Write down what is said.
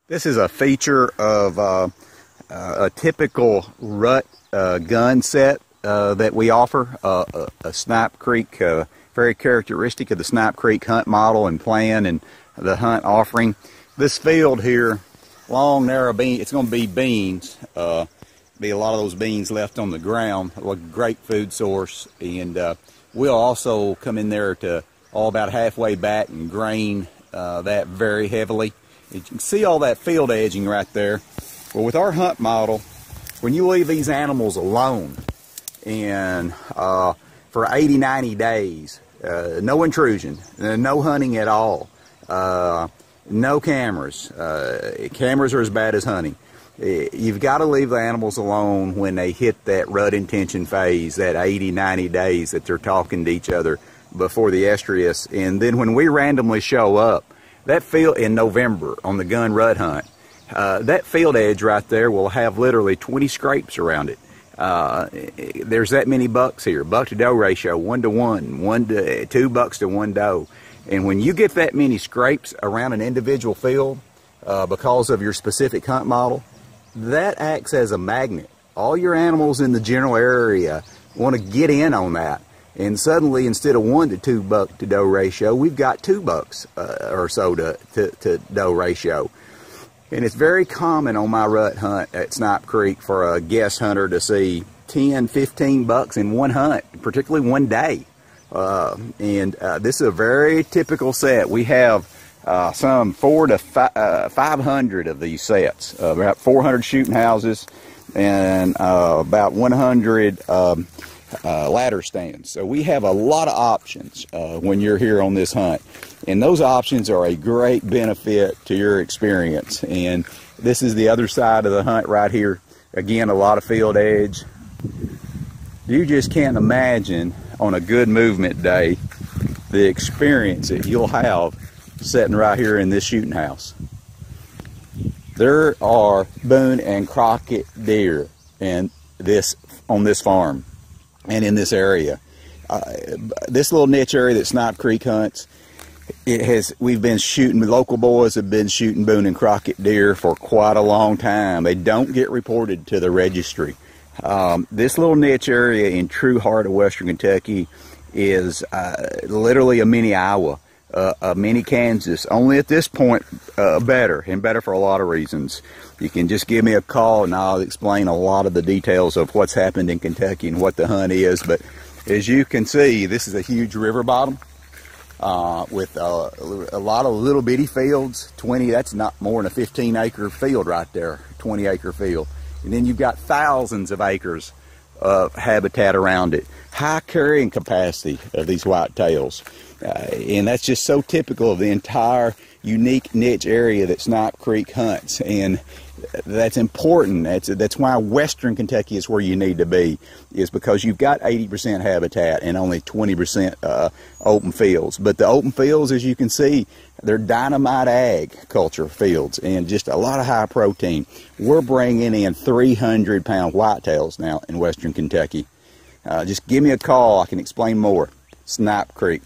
This is a feature of a typical rut gun set that we offer, a Snipe Creek, very characteristic of the Snipe Creek hunt model and plan and the hunt offering. This field here, long narrow bean, it's going to be beans, be a lot of those beans left on the ground, a great food source, and we'll also come in there to all about halfway back and grain that very heavily. You can see all that field edging right there. Well, with our hunt model, when you leave these animals alone and for 80-90 days, no intrusion, no hunting at all, no cameras. Cameras are as bad as hunting. You've got to leave the animals alone when they hit that rut intention phase, that 80-90 days that they're talking to each other before the estrus. And then when we randomly show up, that field in November on the gun rut hunt, that field edge right there will have literally 20 scrapes around it. There's that many bucks here. Buck to doe ratio 1-to-1, 2 bucks to 1 doe. And when you get that many scrapes around an individual field because of your specific hunt model, that acts as a magnet. All your animals in the general area want to get in on that. And suddenly, instead of 1 to 2 buck to doe ratio, we've got 2 bucks or so to doe ratio. And it's very common on my rut hunt at Snipe Creek for a guest hunter to see 10, 15 bucks in one hunt, particularly one day. This is a very typical set. We have some 400 to 500 of these sets, about 400 shooting houses and about 100 ladder stands. So we have a lot of options when you're here on this hunt, and those options are a great benefit to your experience. And this is the other side of the hunt right here. Again, a lot of field edge. You just can't imagine on a good movement day the experience that you'll have sitting right here in this shooting house. There are Boone and Crockett deer on this farm and in this area. This little niche area that Snipe Creek hunts, we've been shooting, local boys have been shooting Boone and Crockett deer for quite a long time. They don't get reported to the registry. This little niche area in true heart of Western Kentucky is literally a mini Iowa, a mini Kansas, only at this point better, and better for a lot of reasons. You can just give me a call and I'll explain a lot of the details of what's happened in Kentucky and what the hunt is. But as you can see, this is a huge river bottom with a lot of little bitty fields. 20, that's not more than a 15-acre field right there, 20-acre field. And then you've got thousands of acres of habitat around it. High carrying capacity of these whitetails. And that's just so typical of the entire unique niche area that Snipe Creek hunts. And that's important. That's why Western Kentucky is where you need to be, is because you've got 80% habitat and only 20% open fields. But the open fields, as you can see, they're dynamite ag culture fields and just a lot of high protein. We're bringing in 300-pound whitetails now in Western Kentucky. Just give me a call. I can explain more. Snipe Creek.